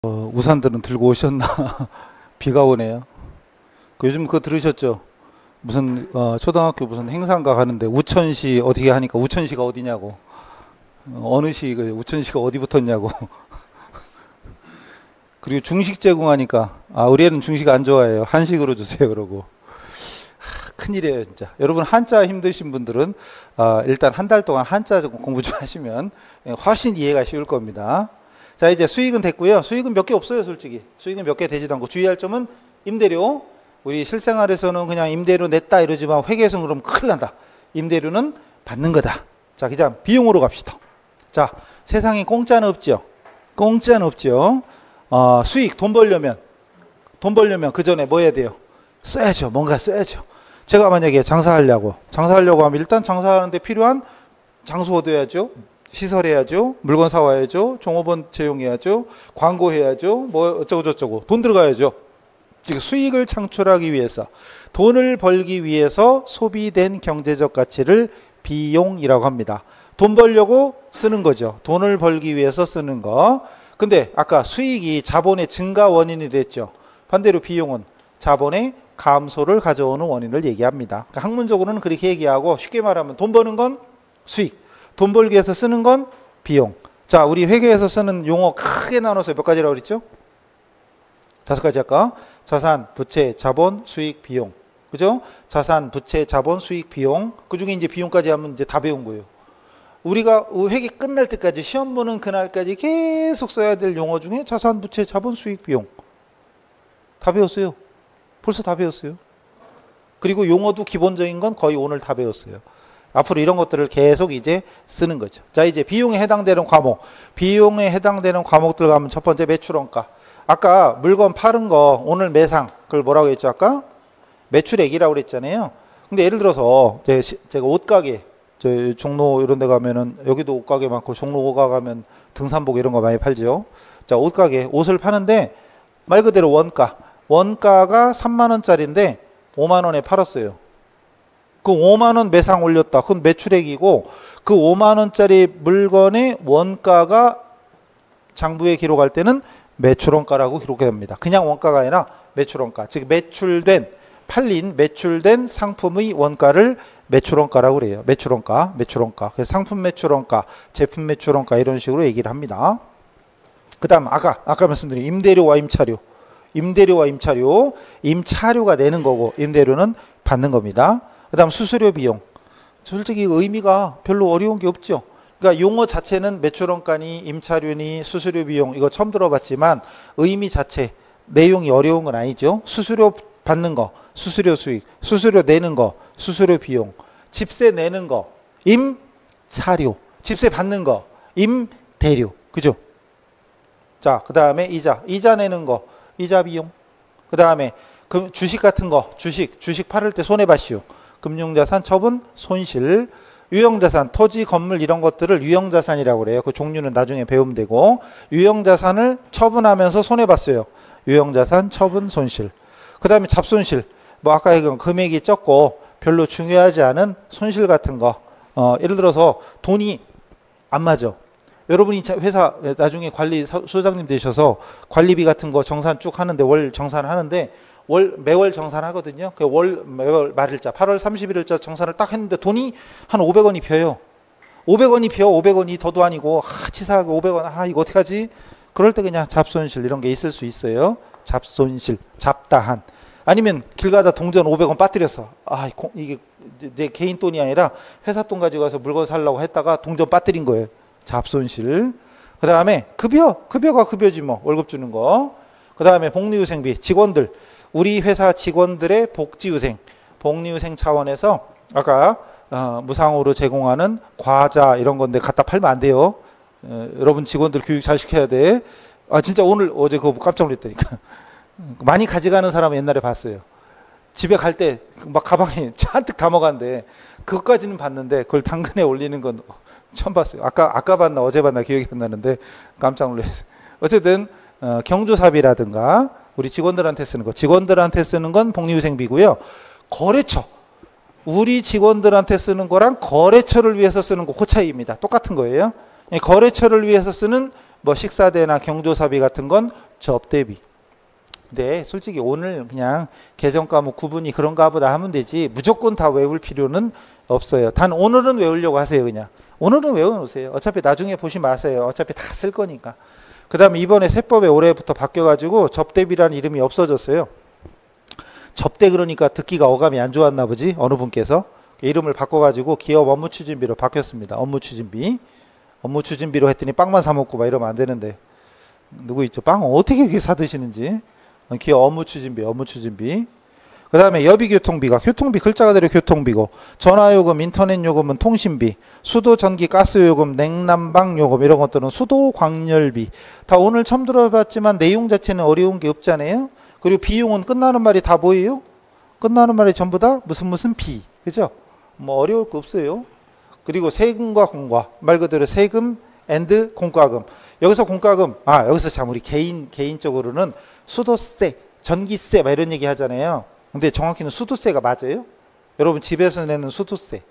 우산들은 들고 오셨나? 비가 오네요. 요즘 그거 들으셨죠? 무슨 초등학교 무슨 행사인가 가는데 우천시 어떻게 하니까 우천시가 어디냐고, 어느 시 우천시가 어디 붙었냐고. 그리고 중식 제공하니까 우리 애는 중식 안 좋아해요, 한식으로 주세요 그러고. 큰일이에요 진짜. 여러분 한자 힘드신 분들은 일단 한 달 동안 한자 공부 좀 하시면 훨씬 이해가 쉬울 겁니다. 자, 이제 수익은 됐고요. 수익은 몇 개 없어요 솔직히. 수익은 몇 개 되지도 않고, 주의할 점은 임대료. 우리 실생활에서는 그냥 임대료 냈다 이러지만 회계에서는 그러면 큰일 난다. 임대료는 받는 거다. 자, 그냥 비용으로 갑시다. 자, 세상에 공짜는 없죠. 공짜는 없죠. 수익, 돈 벌려면 그 전에 뭐 해야 돼요? 써야죠. 뭔가 써야죠. 제가 만약에 장사하려고 하면 일단 장사하는데 필요한 장소 얻어야죠. 시설해야죠. 물건 사와야죠. 종업원 채용해야죠. 광고해야죠. 뭐 어쩌고 저쩌고 돈 들어가야죠. 즉 수익을 창출하기 위해서, 돈을 벌기 위해서 소비된 경제적 가치를 비용이라고 합니다. 돈 벌려고 쓰는 거죠. 돈을 벌기 위해서 쓰는 거. 근데 아까 수익이 자본의 증가 원인이 됐죠. 반대로 비용은 자본의 감소를 가져오는 원인을 얘기합니다. 그러니까 학문적으로는 그렇게 얘기하고, 쉽게 말하면 돈 버는 건 수익, 돈 벌기 위해서 쓰는 건 비용. 자, 우리 회계에서 쓰는 용어 크게 나눠서 몇 가지라고 그랬죠? 5가지 할까? 자산, 부채, 자본, 수익, 비용. 그죠? 자산, 부채, 자본, 수익, 비용. 그 중에 이제 비용까지 하면 이제 다 배운 거예요. 우리가 회계 끝날 때까지, 시험 보는 그날까지 계속 써야 될 용어 중에 자산, 부채, 자본, 수익, 비용. 다 배웠어요. 벌써 다 배웠어요. 그리고 용어도 기본적인 건 거의 오늘 다 배웠어요. 앞으로 이런 것들을 계속 이제 쓰는 거죠. 자, 이제 비용에 해당되는 과목. 비용에 해당되는 과목들 가면 첫 번째 매출원가. 아까 물건 파는 거 오늘 매상, 그걸 뭐라고 했죠 아까? 매출액이라고 그랬잖아요. 근데 예를 들어서 제가 옷가게, 저 종로 이런 데 가면은, 여기도 옷가게 많고 종로가 가면 등산복 이런 거 많이 팔죠. 자, 옷가게 옷을 파는데 말 그대로 원가가 3만 원짜리인데 5만 원에 팔았어요. 그 5만 원 매상 올렸다. 그건 매출액이고, 그 5만 원짜리 물건의 원가가 장부에 기록할 때는 매출원가라고 기록됩니다. 그냥 원가가 아니라 매출원가. 즉 매출된 상품의 원가를 매출원가라고 그래요. 매출원가. 그래서 상품 매출원가, 제품 매출원가 이런 식으로 얘기를 합니다. 그다음 아까 말씀드린 임대료와 임차료. 임차료가 내는 거고, 임대료는 받는 겁니다. 그 다음 수수료 비용. 솔직히 의미가 별로 어려운 게 없죠. 그러니까 용어 자체는 매출원가니 임차료니 수수료 비용, 이거 처음 들어봤지만 의미 자체, 내용이 어려운 건 아니죠. 수수료 받는 거, 수수료 수익, 수수료 내는 거, 수수료 비용, 집세 내는 거, 임차료, 집세 받는 거, 임대료. 그죠? 자, 그 다음에 이자 내는 거, 이자 비용. 그 다음에 주식 같은 거, 주식 팔을 때 손해봤슈. 금융자산, 처분, 손실. 유형자산, 토지, 건물 이런 것들을 유형자산이라고 그래요. 그 종류는 나중에 배우면 되고, 유형자산을 처분하면서 손해봤어요. 유형자산, 처분, 손실. 그 다음에 잡손실. 뭐 아까 얘기한 금액이 적고 별로 중요하지 않은 손실 같은 거. 예를 들어서 돈이 안 맞아. 여러분이 회사 나중에 소장님 되셔서 관리비 같은 거 정산 쭉 하는데, 월 정산을 하는데, 매월 정산하거든요. 그 매월 말일자 8월 31일자 정산을 딱 했는데 돈이 한 500원이 펴요. 500원이 더도 아니고 치사하게 500원, 이거 어떻게 하지? 그럴 때 그냥 잡손실 이런 게 있을 수 있어요. 잡손실, 잡다한. 아니면 길 가다 동전 500원 빠뜨렸어. 이게 내 개인 돈이 아니라 회사 돈 가지고 가서 물건 사려고 했다가 동전 빠뜨린 거예요. 잡손실. 그 다음에 급여가 급여지 뭐, 월급 주는 거. 그 다음에 복리후생비, 직원들, 우리 회사 직원들의 복지후생 차원에서 아까 무상으로 제공하는 과자 이런 건데 갖다 팔면 안 돼요. 여러분 직원들 교육 잘 시켜야 돼. 진짜 어제 그거 깜짝 놀랐다니까. 많이 가져가는 사람은 옛날에 봤어요. 집에 갈 때 막 가방에 잔뜩 담아간대. 그것까지는 봤는데 그걸 당근에 올리는 건 처음 봤어요. 아까 봤나 어제 봤나 기억이 안 나는데 깜짝 놀랐어요. 어쨌든 경조사비라든가 우리 직원들한테 쓰는 건 복리후생비고요. 거래처, 우리 직원들한테 쓰는 거랑 거래처를 위해서 쓰는 거, 그 차이입니다. 똑같은 거예요. 거래처를 위해서 쓰는 뭐 식사대나 경조사비 같은 건 접대비. 근데 솔직히 오늘 그냥 개정 과목 구분이 그런가 보다 하면 되지 무조건 다 외울 필요는 없어요. 단 오늘은 외우려고 하세요. 그냥 오늘은 외워놓으세요. 어차피 나중에 보지 마세요. 어차피 다 쓸 거니까. 그 다음에 이번에 세법에 올해부터 바뀌어가지고 접대비라는 이름이 없어졌어요. 접대 그러니까 듣기가 어감이 안 좋았나 보지 어느 분께서 이름을 바꿔가지고 기업 업무추진비로 바뀌었습니다. 업무추진비. 업무추진비로 했더니 빵만 사 먹고 막 이러면 안 되는데 누구 있죠? 빵 어떻게 그렇게 사 드시는지. 기업 업무추진비, 업무추진비. 그 다음에 여비교통비가 교통비 글자 그대로 교통비고 전화요금, 인터넷요금은 통신비, 수도, 전기, 가스요금, 냉난방요금 이런 것들은 수도, 광열비. 다 오늘 처음 들어봤지만 내용 자체는 어려운 게 없잖아요. 그리고 비용은 끝나는 말이 다 뭐예요? 끝나는 말이 전부 다 무슨 비. 그죠? 뭐 어려울 거 없어요. 그리고 세금과 공과 말 그대로 세금 앤드 공과금. 여기서 공과금 여기서 참 우리 개인적으로는 수도세, 전기세 막 이런 얘기 하잖아요. 근데 정확히는 수도세가 맞아요? 여러분 집에서 내는 수도세.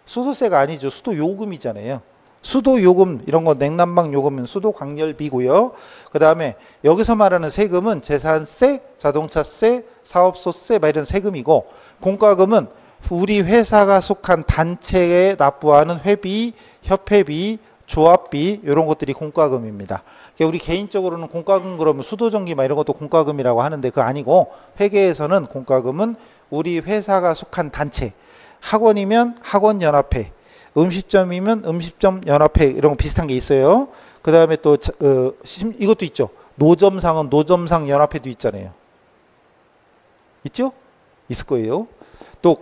수도세가 아니죠. 수도요금이잖아요. 수도요금 이런 거 냉난방 요금은 수도광열비고요. 그 다음에 여기서 말하는 세금은 재산세, 자동차세, 사업소세 막 이런 세금이고 공과금은 우리 회사가 속한 단체에 납부하는 회비, 협회비, 조합비 이런 것들이 공과금입니다. 우리 개인적으로는 공과금 그러면 수도전기 막 이런 것도 공과금이라고 하는데 그거 아니고 회계에서는 공과금은 우리 회사가 속한 단체, 학원이면 학원연합회, 음식점이면 음식점연합회 이런 거 비슷한 게 있어요. 그 다음에 또 이것도 있죠. 노점상은 노점상 연합회도 있잖아요. 있죠? 있을 거예요. 또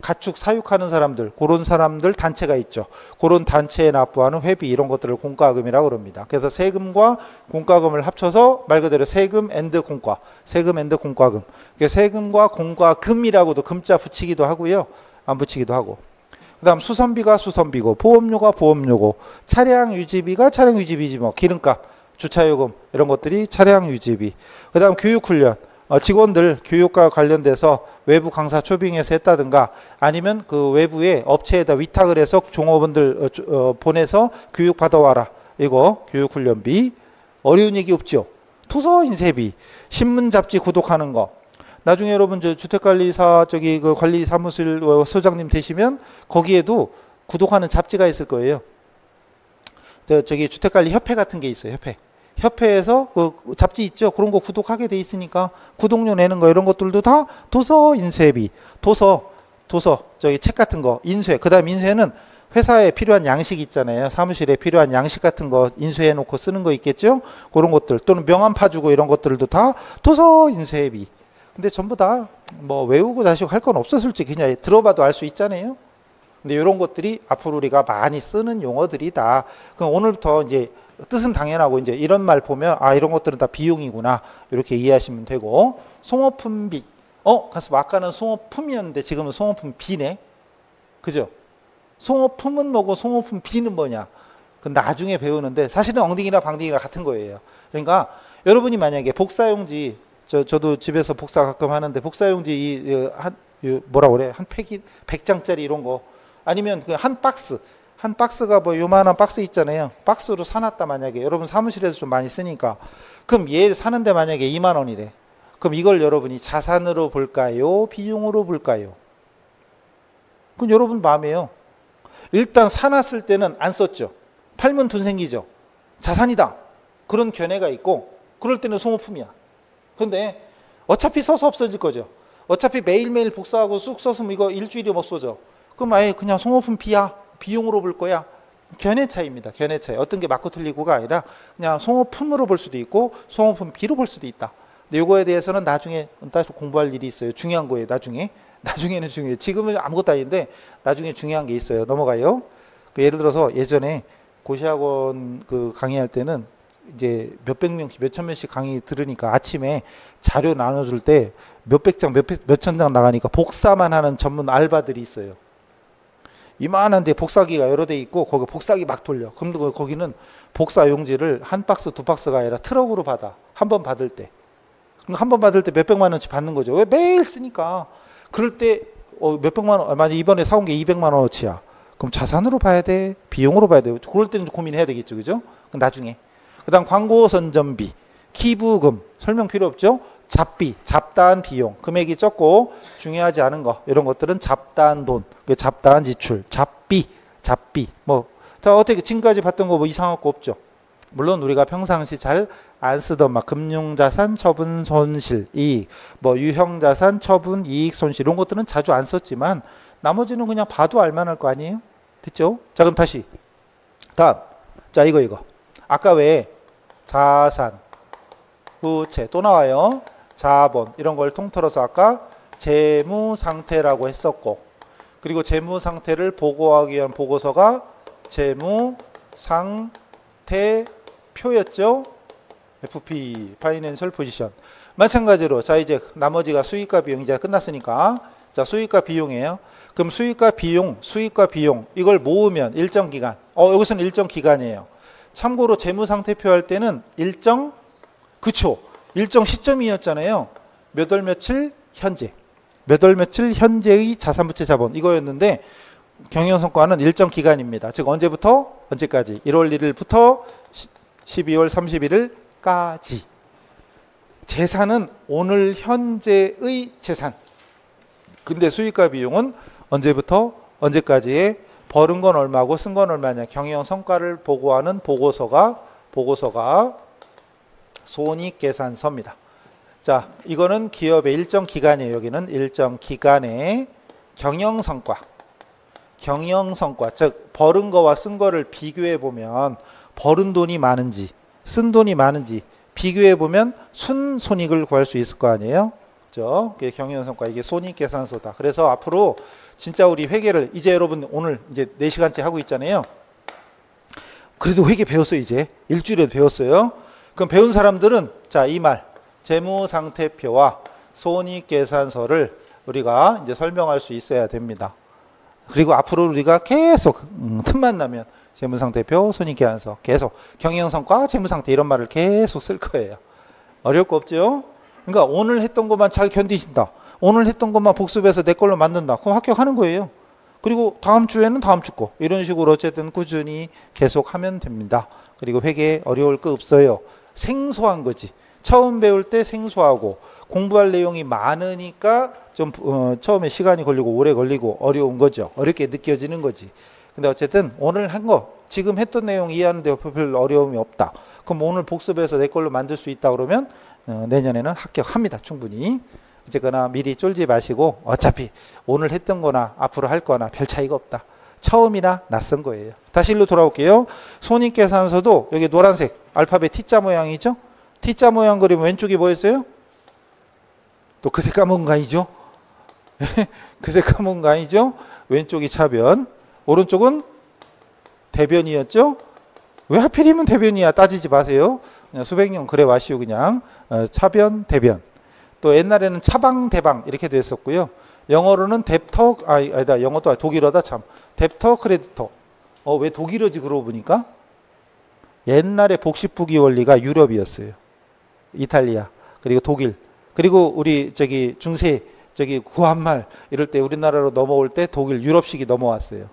가축 사육하는 사람들 그런 사람들 단체가 있죠. 그런 단체에 납부하는 회비 이런 것들을 공과금이라고 그럽니다. 그래서 세금과 공과금을 합쳐서 말 그대로 세금 앤드 공과, 세금 앤드 공과금. 세금과 공과금이라고도 금자 붙이기도 하고요. 안 붙이기도 하고. 그 다음 수선비가 수선비고 보험료가 보험료고 차량 유지비가 차량 유지비지 뭐 기름값, 주차요금 이런 것들이 차량 유지비. 그 다음 교육훈련. 직원들 교육과 관련돼서 외부 강사 초빙해서 했다든가 아니면 그 외부에 업체에다 위탁을 해서 종업원들 보내서 교육 받아와라. 이거 교육훈련비. 어려운 얘기 없죠. 토서 인쇄비, 신문 잡지 구독하는 거. 나중에 여러분 저 주택관리사 그 관리사무실 소장님 되시면 거기에도 구독하는 잡지가 있을 거예요. 저기 주택관리 협회 같은 게 있어요. 협회에서 그 잡지 있죠. 그런 거 구독하게 돼 있으니까 구독료 내는 거 이런 것들도 다 도서 인쇄비. 도서 저기 책 같은 거 인쇄. 그다음 인쇄는 회사에 필요한 양식 있잖아요. 사무실에 필요한 양식 같은 거 인쇄해 놓고 쓰는 거 있겠죠. 그런 것들 또는 명함 파주고 이런 것들도 다 도서 인쇄비. 근데 전부 다 뭐 외우고 자시고 할 건 없어. 솔직히 그냥 들어봐도 알 수 있잖아요. 근데 이런 것들이 앞으로 우리가 많이 쓰는 용어들이다. 그럼 오늘부터 이제 뜻은 당연하고 이제 이런 말 보면 이런 것들은 다 비용이구나 이렇게 이해하시면 되고. 송어품비. 가서 아까는 송어품이었는데 지금은 송어품비네. 그죠? 송어품은 뭐고 송어품비는 뭐냐? 그 나중에 배우는데 사실은 엉덩이나 방댕이랑 같은 거예요. 그러니까 여러분이 만약에 복사용지 저도 집에서 복사 가끔 하는데 복사용지 뭐라 그래? 한 팩이 100장짜리 이런 거 아니면 그 한 박스가 뭐 요만한 박스 있잖아요. 박스로 사놨다 만약에 여러분 사무실에서 좀 많이 쓰니까 그럼 얘 사는데 만약에 2만 원이래. 그럼 이걸 여러분이 자산으로 볼까요? 비용으로 볼까요? 그건 여러분 마음이에요. 일단 사놨을 때는 안 썼죠. 팔면 돈 생기죠. 자산이다. 그런 견해가 있고 그럴 때는 소모품이야. 근데 어차피 써서 없어질 거죠. 어차피 매일매일 복사하고 쑥 썼으면 이거 일주일이 없어져. 그럼 아예 그냥 소모품 비야. 비용으로 볼 거야. 견해 차이입니다. 견해 차이. 어떤 게 맞고 틀리고가 아니라 그냥 소모품으로 볼 수도 있고 소모품 비로 볼 수도 있다. 근데 이거에 대해서는 나중에 따로 공부할 일이 있어요. 중요한 거예요. 나중에는 중요해요. 지금은 아무것도 아닌데 나중에 중요한 게 있어요. 넘어가요. 예를 들어서 예전에 고시학원 그 강의할 때는 이제 몇백 명씩 몇천 명씩 강의 들으니까 아침에 자료 나눠줄 때 몇백 장 몇천 장 나가니까 복사만 하는 전문 알바들이 있어요. 이만한데 복사기가 여러 대 있고 거기 복사기 막 돌려. 그럼 거기는 복사 용지를 한 박스 두 박스가 아니라 트럭으로 받아. 한 번 받을 때. 한 번 받을 때 몇백만 원치 받는 거죠. 왜? 매일 쓰니까. 그럴 때 몇백만 원, 만약 이번에 사온 게 200만 원어치야. 그럼 자산으로 봐야 돼? 비용으로 봐야 돼? 그럴 때는 고민해야 되겠죠. 그죠? 나중에. 그다음 광고 선전비, 기부금 설명 필요 없죠? 잡비, 잡다한 비용, 금액이 적고 중요하지 않은 거 이런 것들은 잡다한 돈, 잡다한 지출, 잡비. 뭐 자, 어떻게 지금까지 봤던 거 뭐 이상할 거 없죠? 물론 우리가 평상시 잘 안 쓰던 막 금융자산, 처분, 손실, 이익, 뭐 유형자산, 처분, 이익, 손실 이런 것들은 자주 안 썼지만 나머지는 그냥 봐도 알만할 거 아니에요? 됐죠? 자, 그럼 다시 다음, 자 이거 아까 왜 자산, 부채 또 나와요. 자본 이런 걸 통틀어서 아까 재무 상태라고 했었고, 그리고 재무 상태를 보고하기 위한 보고서가 재무 상태표였죠. FP, 파이낸셜 포지션. 마찬가지로 자 이제 나머지가 수익과 비용 이제 끝났으니까 자 수익과 비용이에요. 그럼 수익과 비용 이걸 모으면 일정 기간. 여기서는 일정 기간이에요. 참고로 재무 상태표 할 때는 일정 시점이었잖아요. 몇 월 며칠 현재. 몇 월 며칠 현재의 자산부채 자본 이거였는데 경영성과는 일정 기간입니다. 즉 언제부터 언제까지 1월 1일부터 12월 31일까지. 재산은 오늘 현재의 재산. 근데 수익과 비용은 언제부터 언제까지에 벌은 건 얼마고 쓴 건 얼마냐. 경영성과를 보고하는 보고서가 손익계산서입니다. 자, 이거는 기업의 일정 기간이에요. 여기는 일정 기간의 경영성과, 즉 벌은 거와 쓴 거를 비교해 보면 벌은 돈이 많은지 쓴 돈이 많은지 비교해 보면 순손익을 구할 수 있을 거 아니에요. 그죠? 그게 경영성과, 이게 손익계산서다. 그래서 앞으로 진짜 우리 회계를 이제 여러분 오늘 이제 4시간째 하고 있잖아요. 그래도 회계 배웠어요. 이제 일주일에도 배웠어요. 그럼 배운 사람들은 자, 이 말 재무상태표와 손익계산서를 우리가 이제 설명할 수 있어야 됩니다. 그리고 앞으로 우리가 계속 틈만 나면 재무상태표, 손익계산서 계속 경영성과, 재무상태 이런 말을 계속 쓸 거예요. 어려울 거 없죠? 그러니까 오늘 했던 것만 잘 견디신다. 오늘 했던 것만 복습해서 내 걸로 만든다. 그럼 합격하는 거예요. 그리고 다음 주에는 다음 주 거. 이런 식으로 어쨌든 꾸준히 계속 하면 됩니다. 그리고 회계 어려울 거 없어요. 생소한 거지. 처음 배울 때 생소하고 공부할 내용이 많으니까 좀 처음에 시간이 걸리고 오래 걸리고 어려운 거죠. 어렵게 느껴지는 거지. 근데 어쨌든 오늘 한 거 지금 했던 내용 이해하는데 별 어려움이 없다. 그럼 오늘 복습해서 내 걸로 만들 수 있다 그러면 내년에는 합격합니다. 충분히. 어쨌거나 미리 쫄지 마시고 어차피 오늘 했던 거나 앞으로 할 거나 별 차이가 없다. 처음이나 낯선 거예요. 다시 일로 돌아올게요. 손익계산서도 여기 노란색 알파벳 T자 모양이죠. T자 모양 그리면 왼쪽이 뭐였어요? 또 그새 까먹은 거 아니죠? 그새 까먹은 거 아니죠? 왼쪽이 차변, 오른쪽은 대변이었죠? 왜 하필이면 대변이야? 따지지 마세요. 그냥 수백 년 그래 와시오. 그냥 차변, 대변. 또 옛날에는 차방, 대방 이렇게 됐었고요. 영어로는 뎁터, 아니다, 영어도 독일어다 참. 뎁터, 크레디터. 왜 독일어지 그러고 보니까? 옛날에 복식부기 원리가 유럽이었어요. 이탈리아, 그리고 독일, 그리고 우리 중세 구한말 이럴 때 우리나라로 넘어올 때 독일 유럽식이 넘어왔어요.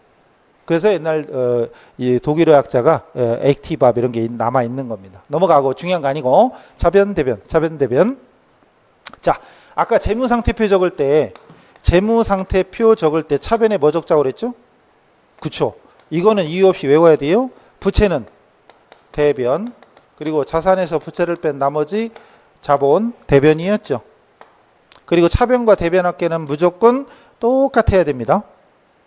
그래서 옛날 이 독일어 학자가 액티밥 이런 게 남아 있는 겁니다. 넘어가고 중요한 거 아니고 차변 대변. 자, 아까 재무상태표 적을 때 차변에 뭐 적자고 그랬죠? 그쵸? 이거는 이유 없이 외워야 돼요. 부채는 대변, 그리고 자산에서 부채를 뺀 나머지 자본 대변이었죠. 그리고 차변과 대변 합계는 무조건 똑같아야 됩니다.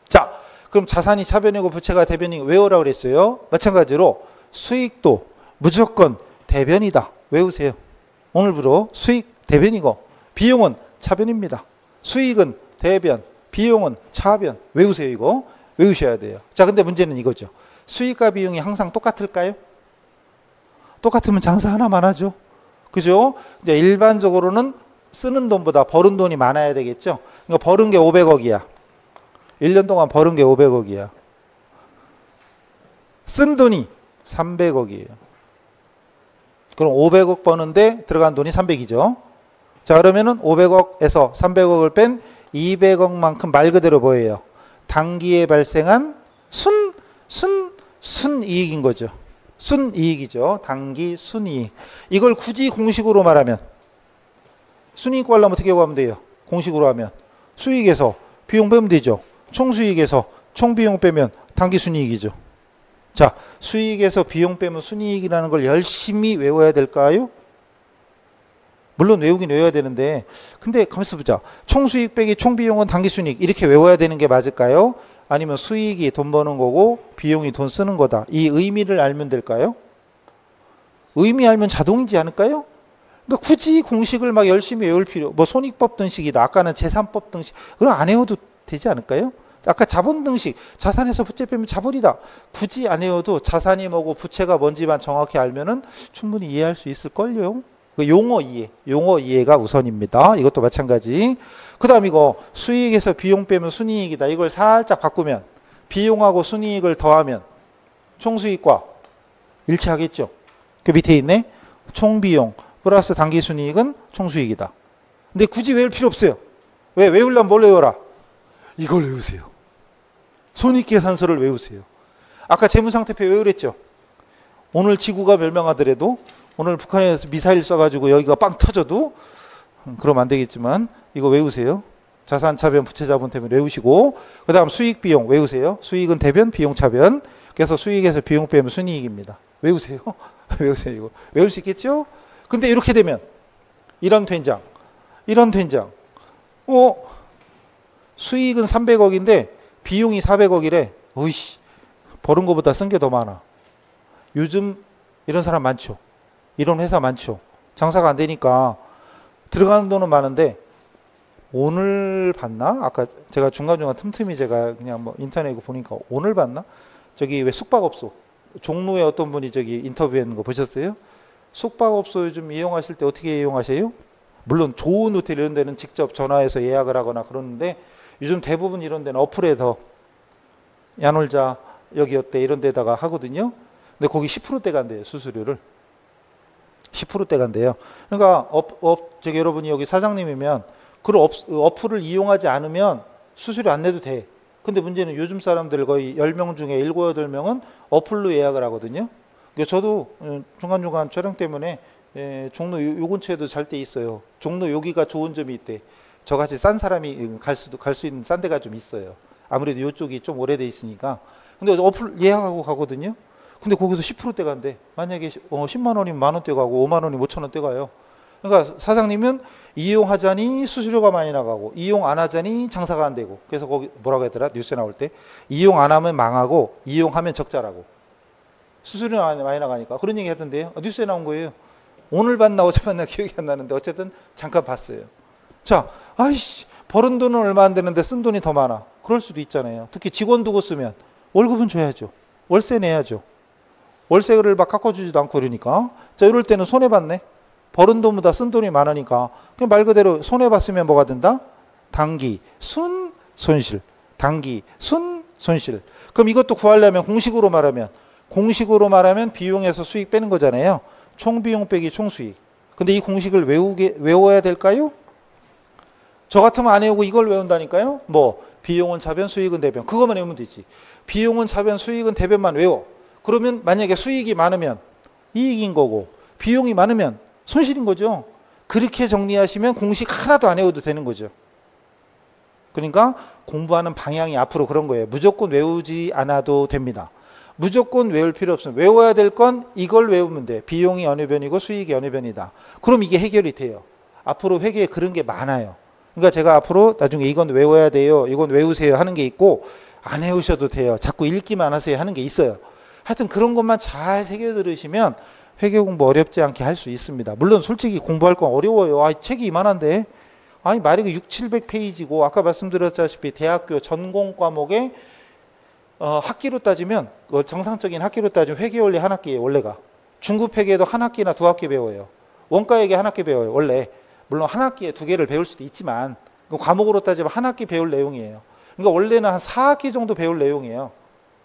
자, 그럼 자산이 차변이고 부채가 대변이고 외우라고 그랬어요. 마찬가지로 수익도 무조건 대변이다. 외우세요. 오늘부로 수익 대변이고 비용은 차변입니다. 수익은 대변, 비용은 차변. 외우세요. 이거 외우셔야 돼요. 자, 근데 문제는 이거죠. 수익과 비용이 항상 똑같을까요? 똑같으면 장사 하나만 하죠. 그죠? 이제 일반적으로는 쓰는 돈보다 버는 돈이 많아야 되겠죠. 그러니까 버는 게 500억이야. 1년 동안 버는 게 500억이야. 쓴 돈이 300억이에요. 그럼 500억 버는데 들어간 돈이 300이죠. 자, 그러면은 500억에서 300억을 뺀 200억만큼 말 그대로 뭐예요? 단기에 발생한 순이익인 거죠. 순이익이죠. 당기 순이익. 이걸 굳이 공식으로 말하면 순이익 구하려면 어떻게 구하면 돼요? 공식으로 하면 수익에서 비용 빼면 되죠. 총수익에서 총비용 빼면 당기 순이익이죠. 자, 수익에서 비용 빼면 순이익이라는 걸 열심히 외워야 될까요? 물론 외우긴 외워야 되는데, 근데 가만있어 보자. 총수익 빼기 총비용은 당기순이익 이렇게 외워야 되는 게 맞을까요? 아니면 수익이 돈 버는 거고 비용이 돈 쓰는 거다. 이 의미를 알면 될까요? 의미 알면 자동이지 않을까요? 그러니까 굳이 공식을 막 열심히 외울 필요, 뭐 손익법 등식이다. 아까는 재산법 등식, 그럼 안 외워도 되지 않을까요? 아까 자본 등식, 자산에서 부채 빼면 자본이다. 굳이 안 외워도 자산이 뭐고 부채가 뭔지만 정확히 알면은 충분히 이해할 수 있을걸요. 용어 이해가 우선입니다. 이것도 마찬가지. 그 다음 이거 수익에서 비용 빼면 순이익이다. 이걸 살짝 바꾸면 비용하고 순이익을 더하면 총수익과 일치하겠죠. 그 밑에 있네. 총비용 플러스 당기순이익은 총수익이다. 근데 굳이 외울 필요 없어요. 왜? 외우려면 뭘 외워라? 이걸 외우세요. 손익계산서를 외우세요. 아까 재무상태표 외우랬죠. 오늘 지구가 멸망하더라도, 오늘 북한에서 미사일 쏴가지고 여기가 빵 터져도 그러면 안 되겠지만 이거 외우세요. 자산차변 부채자본 대변 외우시고, 그 다음 수익비용 외우세요. 수익은 대변 비용차변. 그래서 수익에서 비용 빼면 순이익입니다. 외우세요. 외우세요. 이거 외울 수 있겠죠? 근데 이렇게 되면 이런 된장 수익은 300억인데 비용이 400억이래. 으이씨, 버는 것보다 쓴 게 더 많아. 요즘 이런 사람 많죠. 이런 회사 많죠. 장사가 안 되니까 들어가는 돈은 많은데 오늘 봤나? 아까 제가 중간중간 틈틈이 제가 그냥 뭐 인터넷에 보니까 오늘 봤나? 저기 왜 숙박업소 종로에 어떤 분이 저기 인터뷰하는 거 보셨어요? 숙박업소 요즘 이용하실 때 어떻게 이용하세요? 물론 좋은 호텔 이런 데는 직접 전화해서 예약을 하거나 그러는데 요즘 대부분 이런 데는 어플에서 야놀자 여기 어때 이런 데다가 하거든요. 근데 거기 10%대 간대요. 수수료를 10%대 간대요. 그러니까 저기 여러분이 여기 사장님이면 그런 어플을 이용하지 않으면 수수료 안 내도 돼. 근데 문제는 요즘 사람들 거의 10명 중에 7, 8명은 어플로 예약을 하거든요. 그러니까 저도 중간중간 촬영 때문에 종로 요 근처에도 잘 때 있어요. 종로 여기가 좋은 점이 있대. 저같이 싼 사람이 갈 수 있는 싼 데가 좀 있어요. 아무래도 이쪽이 좀 오래돼 있으니까. 근데 어플 예약하고 가거든요. 근데 거기서 10%대 간대. 만약에 10만 원이면 만 원대 가고 5만 원이면 5천 원대 가요. 그러니까 사장님은 이용하자니 수수료가 많이 나가고 이용 안 하자니 장사가 안 되고. 그래서 거기 뭐라고 했더라? 뉴스에 나올 때 이용 안 하면 망하고 이용하면 적자라고. 수수료 많이 나가니까 그런 얘기 하던데요. 뉴스에 나온 거예요. 오늘 봤나 어제 봤나 기억이 안 나는데 어쨌든 잠깐 봤어요. 자, 아이씨 버는 돈은 얼마 안 되는데 쓴 돈이 더 많아. 그럴 수도 있잖아요. 특히 직원 두고 쓰면 월급은 줘야죠. 월세 내야죠. 월세를 막 깎아주지도 않고 그러니까. 자, 이럴 때는 손해봤네. 버는 돈보다 쓴 돈이 많으니까. 그냥 말 그대로 손해봤으면 뭐가 된다? 당기, 순, 손실. 당기, 순, 손실. 그럼 이것도 구하려면 공식으로 말하면 비용에서 수익 빼는 거잖아요. 총비용 빼기 총수익. 근데 이 공식을 외워야 될까요? 저 같으면 안 외우고 이걸 외운다니까요. 뭐 비용은 차변 수익은 대변. 그것만 외우면 되지. 비용은 차변 수익은 대변만 외워. 그러면 만약에 수익이 많으면 이익인 거고 비용이 많으면 손실인 거죠. 그렇게 정리하시면 공식 하나도 안 외워도 되는 거죠. 그러니까 공부하는 방향이 앞으로 그런 거예요. 무조건 외우지 않아도 됩니다. 무조건 외울 필요 없습니다. 외워야 될 건 이걸 외우면 돼. 비용이 어느 변이고 수익이 어느 변이다. 그럼 이게 해결이 돼요. 앞으로 회계에 그런 게 많아요. 그러니까 제가 앞으로 나중에 이건 외워야 돼요. 이건 외우세요 하는 게 있고 안 외우셔도 돼요. 자꾸 읽기만 하세요 하는 게 있어요. 하여튼 그런 것만 잘 새겨 들으시면 회계 공부 어렵지 않게 할 수 있습니다. 물론 솔직히 공부할 건 어려워요. 책이 이만한데. 아니 말이 6, 700페이지고 아까 말씀드렸다시피 대학교 전공 과목에 학기로 따지면 정상적인 학기로 따지면 회계 원리 한 학기예요. 원래가. 중급 회계도 한 학기나 두 학기 배워요. 원가 회계 한 학기 배워요. 원래. 물론 한 학기에 두 개를 배울 수도 있지만 과목으로 따지면 한 학기 배울 내용이에요. 그러니까 원래는 한 4학기 정도 배울 내용이에요.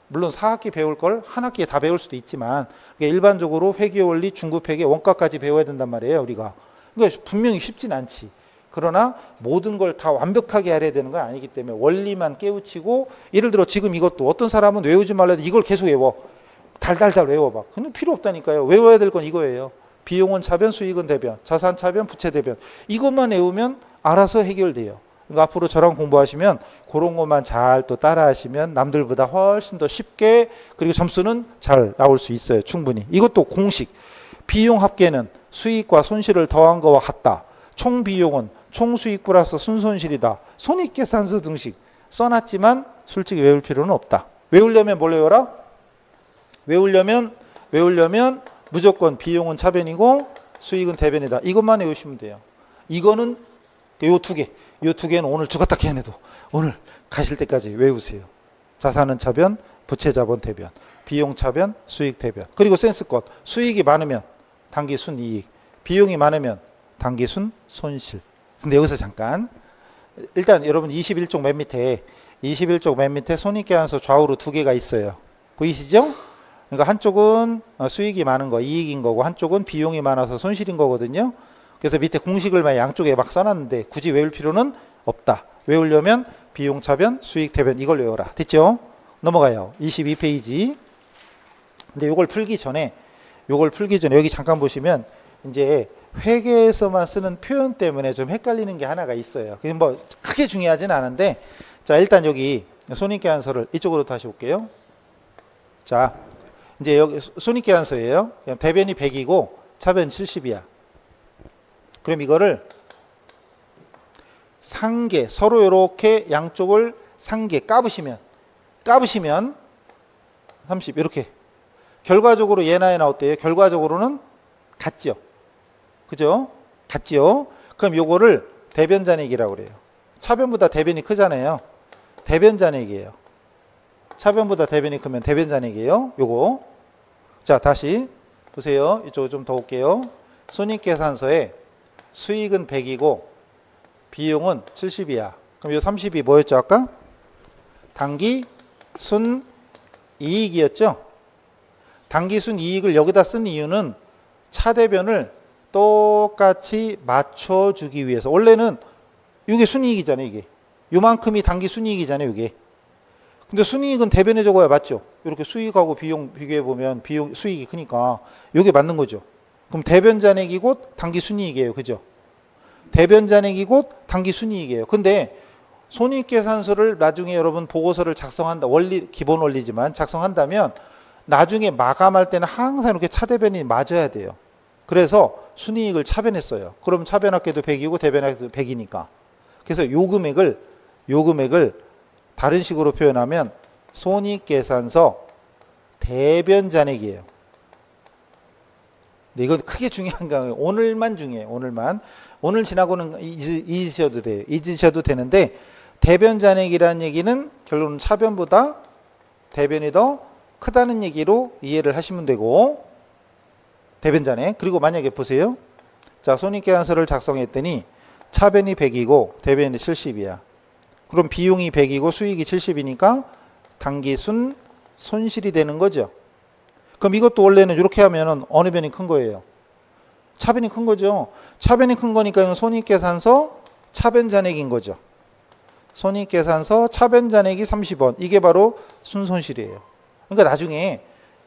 물론 4학기 배울 걸 한 학기에 다 배울 수도 있지만 일반적으로 회계 원리, 중급 회계, 원가까지 배워야 된단 말이에요. 우리가. 그러니까 분명히 쉽진 않지. 그러나 모든 걸 다 완벽하게 알아야 되는 건 아니기 때문에 원리만 깨우치고 예를 들어 지금 이것도 어떤 사람은 외우지 말라 해도 이걸 계속 외워. 달달달 외워봐. 근데 필요 없다니까요. 외워야 될 건 이거예요. 비용은 차변, 수익은 대변, 자산 차변, 부채 대변. 이것만 외우면 알아서 해결돼요. 그러니까 앞으로 저랑 공부하시면 그런 것만 잘 또 따라 하시면 남들보다 훨씬 더 쉽게, 그리고 점수는 잘 나올 수 있어요. 충분히. 이것도 공식. 비용 합계는 수익과 손실을 더한 거와 같다. 총 비용은 총 수익 플러스 순손실이다. 손익계산서 등식 써놨지만 솔직히 외울 필요는 없다. 외우려면 뭘 외워라? 외우려면 무조건 비용은 차변이고 수익은 대변이다. 이것만 외우시면 돼요. 이거는 요 두 개는 오늘 죽었다 깨어내도 오늘 가실 때까지 외우세요. 자산은 차변, 부채 자본 대변, 비용 차변, 수익 대변. 그리고 센스껏 수익이 많으면 단기 순이익, 비용이 많으면 단기 순 손실. 근데 여기서 잠깐 일단 여러분 21쪽 맨 밑에 손익계산서 좌우로 두 개가 있어요. 보이시죠? 그러니까 한쪽은 수익이 많은 거 이익인 거고 한쪽은 비용이 많아서 손실인 거거든요. 그래서 밑에 공식을 막 양쪽에 막 써놨는데 굳이 외울 필요는 없다. 외우려면 비용 차변, 수익 대변 이걸 외워라. 됐죠? 넘어가요. 22페이지. 근데 요걸 풀기 전에 여기 잠깐 보시면 이제 회계에서만 쓰는 표현 때문에 좀 헷갈리는 게 하나가 있어요. 그게 뭐 크게 중요하진 않은데, 자 일단 여기 손익계산서를 이쪽으로 다시 올게요. 자 이제 여기 손익계산서예요. 대변이 100이고 차변 70이야. 그럼 이거를 상계 서로 이렇게 양쪽을 상계 까부시면 30 이렇게 결과적으로 얘나 얘나 어때요? 결과적으로는 같죠. 그죠? 같죠? 그럼 요거를 대변잔액이라고 그래요. 차변보다 대변이 크잖아요. 대변잔액이에요. 차변보다 대변이 크면 대변잔액이에요. 요거. 자, 다시 보세요. 이쪽으로 좀 더 올게요. 손익계산서에 수익은 100이고 비용은 70이야. 그럼 요 30이 뭐였죠, 아까? 단기 순 이익이었죠? 단기 순 이익을 여기다 쓴 이유는 차대변을 똑같이 맞춰주기 위해서. 원래는 이게 순이익이잖아요. 이게 요만큼이 단기 순이익이잖아요. 이게. 근데 순이익은 대변에 적어야 맞죠. 이렇게 수익하고 비용 비교해보면 수익이 크니까 이게 맞는 거죠. 그럼 대변잔액이 곧 단기 순이익이에요. 그죠? 대변잔액이 곧 단기 순이익이에요. 근데 손익계산서를 나중에 여러분 보고서를 작성한다. 기본 원리지만 작성한다면 나중에 마감할 때는 항상 이렇게 차대변이 맞아야 돼요. 그래서 순이익을 차변했어요. 그럼 차변합계도 100이고 대변합계도 100이니까. 그래서 요 금액을 다른 식으로 표현하면 손익계산서 대변잔액이에요. 근데 이건 크게 중요한 거 오늘만 중요해요. 오늘 지나고는 잊으셔도 돼요. 잊으셔도 되는데 대변잔액이라는 얘기는 결론은 차변보다 대변이 더 크다는 얘기로 이해를 하시면 되고, 대변잔액. 그리고 만약에 보세요. 자, 손익계산서를 작성했더니 차변이 100이고 대변이 70이야. 그럼 비용이 100이고 수익이 70이니까 단기순 손실이 되는 거죠. 그럼 이것도 원래는 이렇게 하면은 어느 변이 큰 거예요? 차변이 큰 거죠. 차변이 큰 거니까 손익계산서 차변잔액인 거죠. 손익계산서 차변잔액이 30원. 이게 바로 순손실이에요. 그러니까 나중에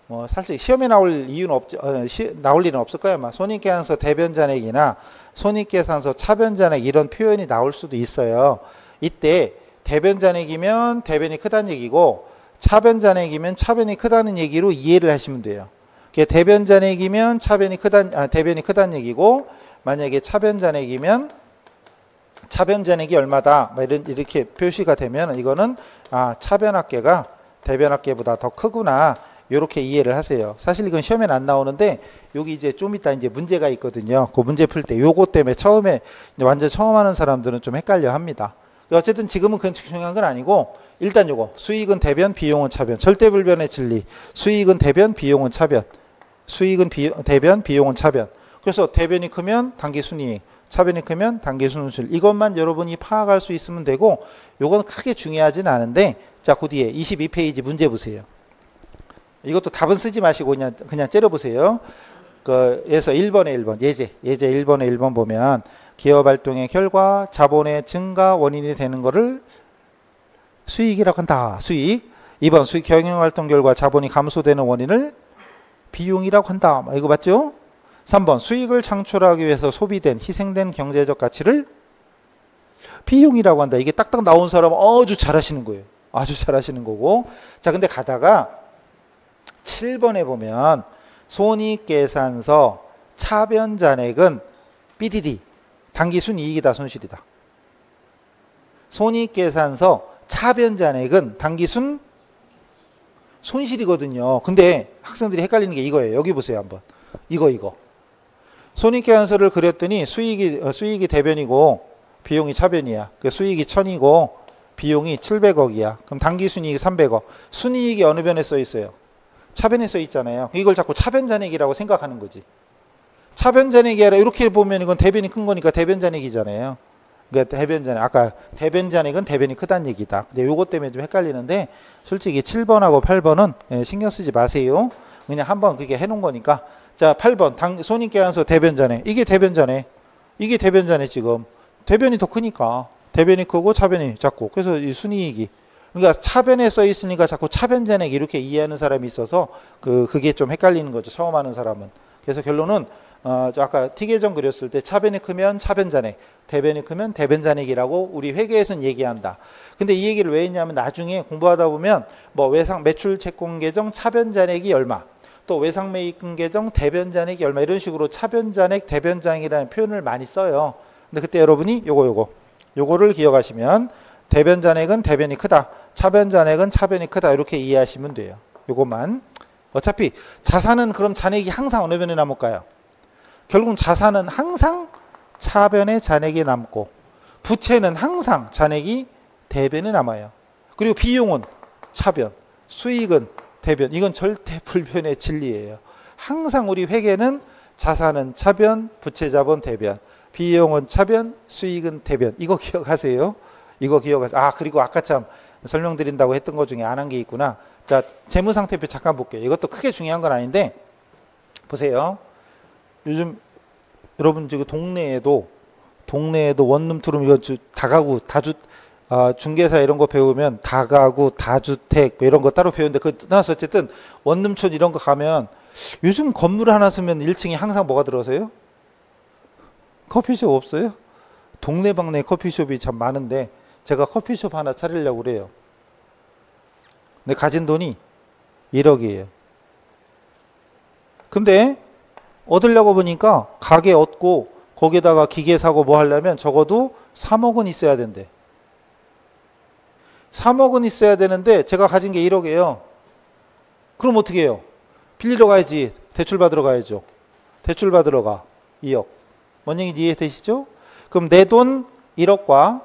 뭐 사실 시험에 나올 이유는 없죠. 나올 일은 없을 거예요. 아마 손익계산서 대변잔액이나 손익계산서 차변잔액 이런 표현이 나올 수도 있어요. 이때 대변잔액이면 대변이 크다는 얘기고 차변잔액이면 차변이 크다는 얘기로 이해를 하시면 돼요. 대변잔액이면 대변이 크다는 얘기고, 만약에 차변잔액이면 차변잔액이 얼마다 이렇게 표시가 되면 이거는 차변합계가 대변합계보다 더 크구나, 이렇게 이해를 하세요. 사실 이건 시험에는 안 나오는데 여기 이제 좀 이따 이제 문제가 있거든요. 그 문제 풀 때 요거 때문에 완전 처음 하는 사람들은 좀 헷갈려 합니다. 어쨌든 지금은 그건 중요한 건 아니고, 일단 요거 수익은 대변, 비용은 차변, 절대불변의 진리. 수익은 대변, 비용은 차변. 수익은 대변, 비용은 차변. 그래서 대변이 크면 단기 순이익, 차변이 크면 단기 순손실. 이것만 여러분이 파악할 수 있으면 되고, 요건 크게 중요하진 않은데, 자, 그 뒤에 22페이지 문제 보세요. 이것도 답은 쓰지 마시고 그냥 째려보세요. 그래서 1번에 1번 예제 1번에 1번 보면 기업활동의 결과 자본의 증가 원인이 되는 거를 수익이라고 한다. 수익. 2번 수익 경영활동 결과 자본이 감소되는 원인을 비용이라고 한다. 이거 맞죠? 3번 수익을 창출하기 위해서 소비된 희생된 경제적 가치를 비용이라고 한다. 이게 딱딱 나온 사람 아주 잘하시는 거예요. 아주 잘하시는 거고. 자, 근데 가다가 7번에 보면 손익계산서 차변잔액은 BDD 당기순이익이다 손실이다. 손익계산서 차변잔액은 당기순 손실이거든요. 근데 학생들이 헷갈리는 게 이거예요. 여기 보세요 한번. 이거. 손익계산서를 그렸더니 수익이 대변이고 비용이 차변이야. 그 수익이 1000이고 비용이 700억이야. 그럼 당기순이익이 300억. 순이익이 어느 변에 써 있어요? 차변에 써 있잖아요. 이걸 자꾸 차변잔액이라고 생각하는 거지. 차변잔액이 아니라 이렇게 보면 이건 대변이 큰 거니까 대변잔액이잖아요. 그러니까 대변잔액, 아까 대변잔액은 대변이 크다는 얘기다. 근데 요것 때문에 좀 헷갈리는데 솔직히 7번하고 8번은 신경 쓰지 마세요. 그냥 한번 그게 해놓은 거니까. 자, 8번 손익계산서 대변잔액. 이게 대변잔액. 이게 대변잔액 지금. 대변이 더 크니까. 대변이 크고 차변이 작고. 그래서 이 순이익이. 그러니까 차변에 써 있으니까 자꾸 차변잔액 이렇게 이해하는 사람이 있어서 그게 좀 헷갈리는 거죠. 처음 하는 사람은. 그래서 결론은 아까 T계정 그렸을 때 차변이 크면 차변잔액, 대변이 크면 대변잔액이라고 우리 회계에서는 얘기한다. 근데 이 얘기를 왜 했냐면 나중에 공부하다 보면 뭐 외상 매출 채권 계정 차변잔액이 얼마, 또 외상매입금 계정 대변잔액이 얼마 이런 식으로 차변잔액, 대변잔액이라는 표현을 많이 써요. 근데 그때 여러분이 요거를 기억하시면 대변잔액은 대변이 크다, 차변잔액은 차변이 크다 이렇게 이해하시면 돼요. 요것만. 어차피 자산은 그럼 잔액이 항상 어느 변에 남을까요? 결국은 자산은 항상 차변에 잔액이 남고 부채는 항상 잔액이 대변에 남아요. 그리고 비용은 차변, 수익은 대변. 이건 절대 불변의 진리예요. 항상 우리 회계는 자산은 차변, 부채 자본 대변, 비용은 차변, 수익은 대변. 이거 기억하세요. 이거 기억하세요. 아, 그리고 아까 참 설명드린다고 했던 것 중에 안 한 게 있구나. 자, 재무상태표 잠깐 볼게요. 이것도 크게 중요한 건 아닌데 보세요. 요즘 여러분 지금 동네에도 원룸 투룸 이거 다가구 중개사 이런 거 배우면 다가구 다주택 뭐 이런 거 따로 배우는데 그 떠나서 어쨌든 원룸촌 이런 거 가면 요즘 건물 하나 쓰면 1층에 항상 뭐가 들어서요? 커피숍 없어요? 동네방네 커피숍이 참 많은데 제가 커피숍 하나 차리려고 그래요. 근데 가진 돈이 1억이에요. 근데 얻으려고 보니까 가게 얻고 거기다가 기계 사고 뭐 하려면 적어도 3억은 있어야 된대. 3억은 있어야 되는데 제가 가진 게 1억이에요. 그럼 어떻게 해요? 빌리러 가야지. 대출 받으러 가야죠. 대출 받으러 가. 2억. 뭔 얘기인지 이해되시죠? 그럼 내 돈 1억과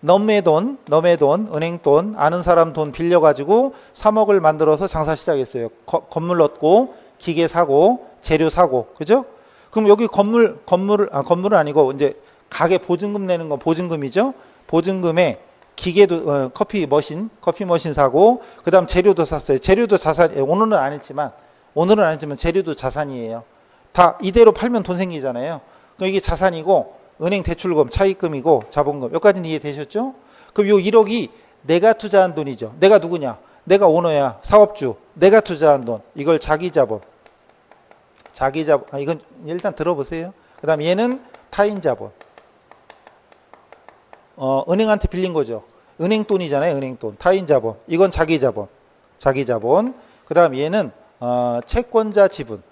너의 돈, 은행 돈, 아는 사람 돈 빌려가지고 3억을 만들어서 장사 시작했어요. 건물 얻고 기계 사고 재료 사고, 그죠? 그럼 여기 건물은 아니고 이제 가게 보증금 내는 건 보증금이죠. 보증금에 기계도 커피 머신 사고, 그다음 재료도 샀어요. 재료도 자산. 오늘은 안 했지만 재료도 자산이에요. 다 이대로 팔면 돈 생기잖아요. 그럼 이게 자산이고 은행 대출금, 차입금이고 자본금. 여기까지는 이해되셨죠? 그럼 요 1억이 내가 투자한 돈이죠. 내가 누구냐? 내가 오너야, 사업주. 내가 투자한 돈. 이걸 자기자본. 이건 일단 들어보세요. 그 다음 얘는 타인자본. 은행한테 빌린 거죠. 은행 돈이잖아요. 은행 돈. 타인자본. 이건 자기자본. 그 다음 얘는 채권자 지분.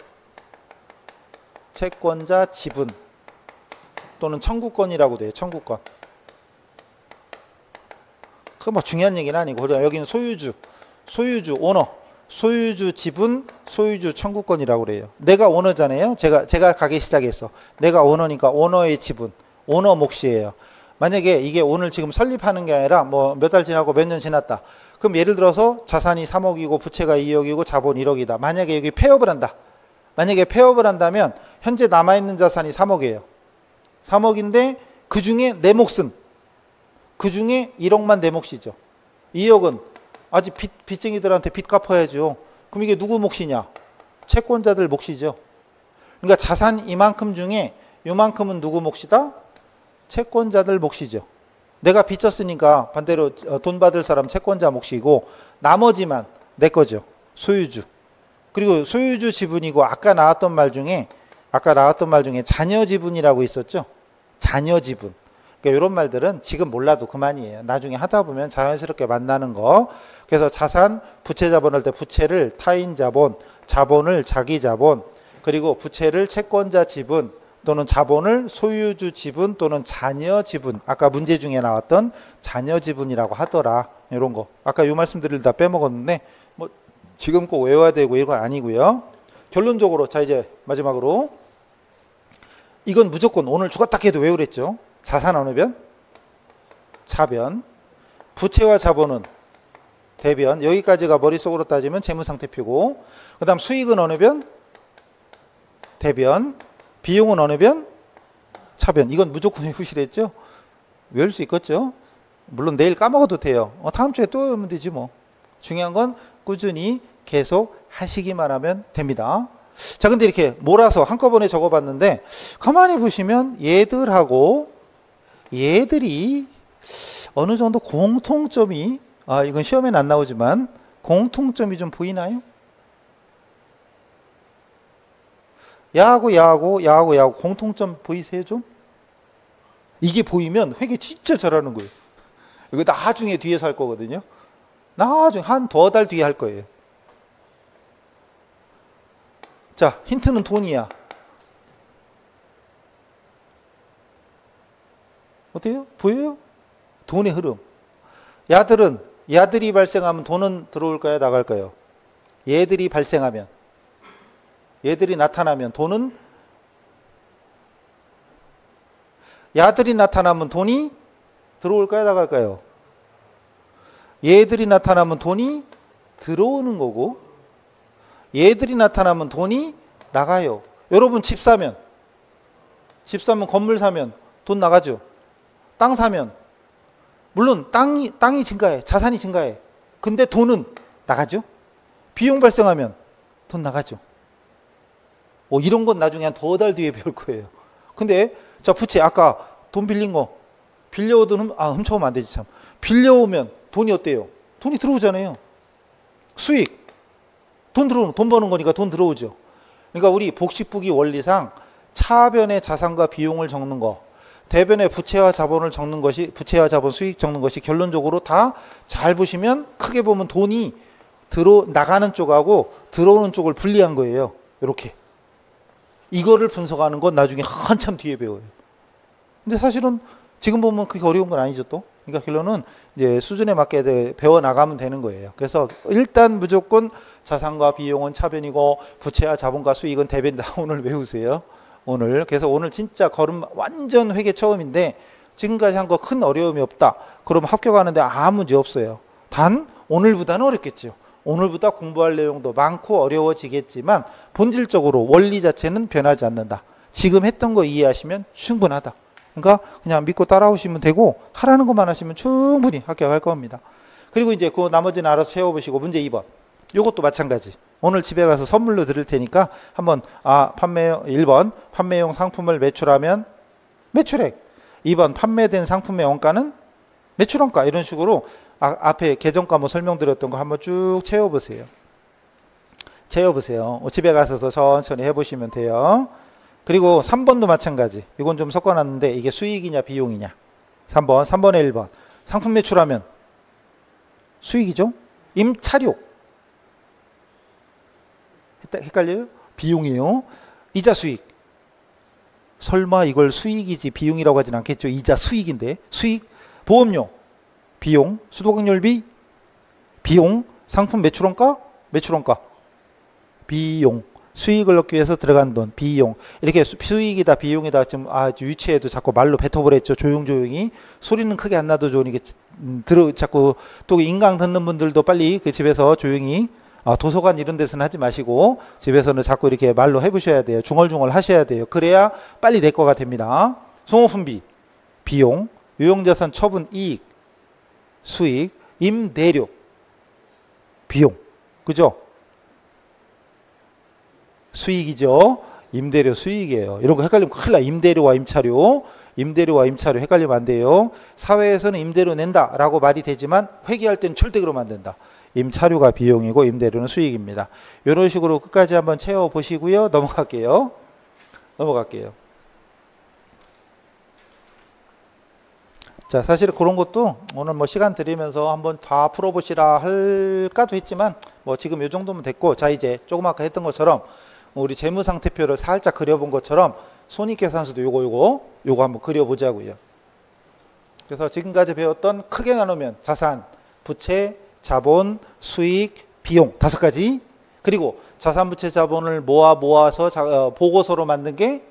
또는 청구권이라고 돼요. 청구권. 그 뭐 중요한 얘기는 아니고 여기는 소유주, 오너. 소유주 지분, 소유주 청구권이라고 그래요. 내가 오너잖아요. 제가 가게 시작했어. 내가 오너니까 오너의 지분, 오너 몫이에요. 만약에 이게 오늘 지금 설립하는 게 아니라 뭐 몇 달 지나고 몇 년 지났다. 그럼 예를 들어서 자산이 3억이고 부채가 2억이고 자본 1억이다. 만약에 여기 폐업을 한다. 만약에 폐업을 한다면 현재 남아있는 자산이 3억이에요. 3억인데 그중에 내 몫은 그중에 1억만 내 몫이죠. 2억은 아직 빚쟁이들한테 빚 갚아야죠. 그럼 이게 누구 몫이냐? 채권자들 몫이죠. 그러니까 자산 이만큼 중에 이만큼은 누구 몫이다? 채권자들 몫이죠. 내가 빚졌으니까 반대로 돈 받을 사람 채권자 몫이고 나머지만 내 거죠. 소유주. 그리고 소유주 지분이고 아까 나왔던 말 중에 자녀 지분이라고 있었죠. 자녀 지분. 그러니까 이런 말들은 지금 몰라도 그만이에요. 나중에 하다 보면 자연스럽게 만나는 거. 그래서 자산, 부채 자본 할 때 부채를 타인 자본, 자본을 자기 자본, 그리고 부채를 채권자 지분 또는 자본을 소유주 지분 또는 자녀 지분. 아까 문제 중에 나왔던 자녀 지분이라고 하더라. 이런 거. 아까 이 말씀들을 다 빼먹었는데 뭐 지금 꼭 외워야 되고 이런 건 아니고요. 결론적으로 자 이제 마지막으로 이건 무조건 오늘 죽었다 해도 외우랬죠. 자산 어느 변? 차변. 부채와 자본은 대변. 여기까지가 머릿속으로 따지면 재무상태표고, 그 다음 수익은 어느 변? 대변. 비용은 어느 변? 차변. 이건 무조건 외우시랬죠. 외울 수 있겠죠. 물론 내일 까먹어도 돼요. 다음 주에 또 외우면 되지 뭐. 중요한 건 꾸준히 계속 하시기만 하면 됩니다. 자, 근데 이렇게 몰아서 한꺼번에 적어봤는데 가만히 보시면 얘들이 어느 정도 공통점이, 이건 시험에는 안 나오지만 공통점이 좀 보이나요? 야하고 공통점 보이세요 좀? 이게 보이면 회계 진짜 잘하는 거예요. 이거 나중에 뒤에서 할 거거든요. 나중에 한 두 달 뒤에 할 거예요. 자, 힌트는 돈이야. 어때요? 보여요? 돈의 흐름. 야들이 발생하면 돈은 들어올까요? 나갈까요? 얘들이 나타나면 돈은, 야들이 나타나면 돈이 들어올까요? 나갈까요? 얘들이 나타나면 돈이 들어오는 거고, 얘들이 나타나면 돈이 나가요. 여러분 집 사면 건물 사면 돈 나가죠. 땅 사면 물론 땅이 증가해, 자산이 증가해. 근데 돈은 나가죠. 비용 발생하면 돈 나가죠. 이런 건 나중에 한 두 달 뒤에 배울 거예요. 근데 자, 부채 아까 돈 빌린 거 빌려오든 훔쳐오면 안 되지 참. 빌려오면 돈이 어때요? 돈이 들어오잖아요. 수익, 돈 버는 거니까 돈 들어오죠. 그러니까 우리 복식부기 원리상 차변의 자산과 비용을 적는 거, 대변의 부채와 자본을 적는 것이, 부채와 자본 수익 적는 것이 결론적으로 다 잘 보시면 크게 보면 돈이 나가는 쪽하고 들어오는 쪽을 분리한 거예요. 이렇게. 이거를 분석하는 건 나중에 한참 뒤에 배워요. 근데 사실은 지금 보면 그렇게 어려운 건 아니죠 또. 그러니까 결론은 이제 수준에 맞게 배워 나가면 되는 거예요. 그래서 일단 무조건 자산과 비용은 차변이고 부채와 자본과 수익은 대변이다. 오늘 외우세요. 오늘. 그래서 오늘 진짜 완전 회계 처음인데 지금까지 한 거 큰 어려움이 없다. 그럼 합격하는데 아무 문제 없어요. 단 오늘보다는 어렵겠죠. 오늘보다 공부할 내용도 많고 어려워지겠지만 본질적으로 원리 자체는 변하지 않는다. 지금 했던 거 이해하시면 충분하다. 그러니까 그냥 믿고 따라오시면 되고 하라는 것만 하시면 충분히 합격할 겁니다. 그리고 이제 그 나머지는 알아서 채워보시고 문제 2번. 요것도 마찬가지. 오늘 집에 가서 선물로 드릴 테니까 한번 1번 판매용 상품을 매출하면 매출액, 2번 판매된 상품의 원가는 매출원가, 이런 식으로 앞에 계정가 설명드렸던 거 한번 쭉 채워보세요. 집에 가서도 천천히 해보시면 돼요. 그리고 3번도 마찬가지. 이건 좀 섞어놨는데 이게 수익이냐 비용이냐. 3번에 1번. 상품 매출하면 수익이죠. 임차료. 헷갈려요? 비용이에요. 이자 수익. 설마 이걸 수익이지 비용이라고 하진 않겠죠. 이자 수익인데. 수익. 보험료. 비용. 수도관열비. 비용. 상품 매출원가. 비용. 수익을 얻기 위해서 들어간 돈, 비용. 이렇게 수익이다 비용이다 좀 유치해도 자꾸 말로 뱉어버렸죠. 조용히. 소리는 크게 안 나도 좋으니까 자꾸 또 인강 듣는 분들도 빨리 그 집에서 조용히, 도서관 이런 데서는 하지 마시고 집에서는 자꾸 이렇게 말로 해보셔야 돼요. 중얼중얼 하셔야 돼요. 그래야 빨리 내 거가 됩니다. 송호분비, 비용, 유용자산 처분 이익, 수익, 임대료, 비용. 그죠? 수익이죠. 임대료 수익이에요. 이런 거 헷갈리면 큰일 나. 임대료와 임차료 헷갈리면 안 돼요. 사회에서는 임대료 낸다라고 말이 되지만 회계할 때는 절대 그러면 안 된다. 임차료가 비용이고 임대료는 수익입니다. 이런 식으로 끝까지 한번 채워 보시고요. 넘어갈게요. 자, 사실 그런 것도 오늘 뭐 시간 드리면서 한번 다 풀어보시라 할까도 했지만 뭐 지금 이 정도면 됐고, 자 이제 조금 아까 했던 것처럼 우리 재무상태표를 살짝 그려본 것처럼 손익계산서도 요거 한번 그려보자고요. 그래서 지금까지 배웠던 크게 나누면 자산, 부채, 자본, 수익, 비용 5가지, 그리고 자산, 부채, 자본을 모아서 보고서로 만든 게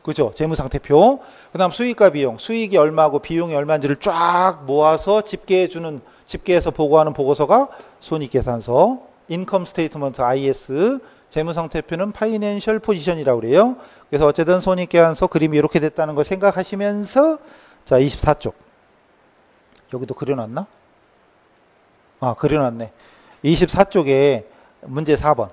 그죠? 재무상태표. 그 다음 수익과 비용, 수익이 얼마고 비용이 얼마인지를 쫙 모아서 집계해서 보고하는 보고서가 손익계산서, 인컴 스테이트먼트 IS, 재무상태표는 파이낸셜 포지션이라고 그래요. 그래서 어쨌든 손익계산서 그림이 이렇게 됐다는 걸 생각하시면서, 자 24쪽 여기도 그려놨나? 아, 그려놨네. 24쪽에 문제 4번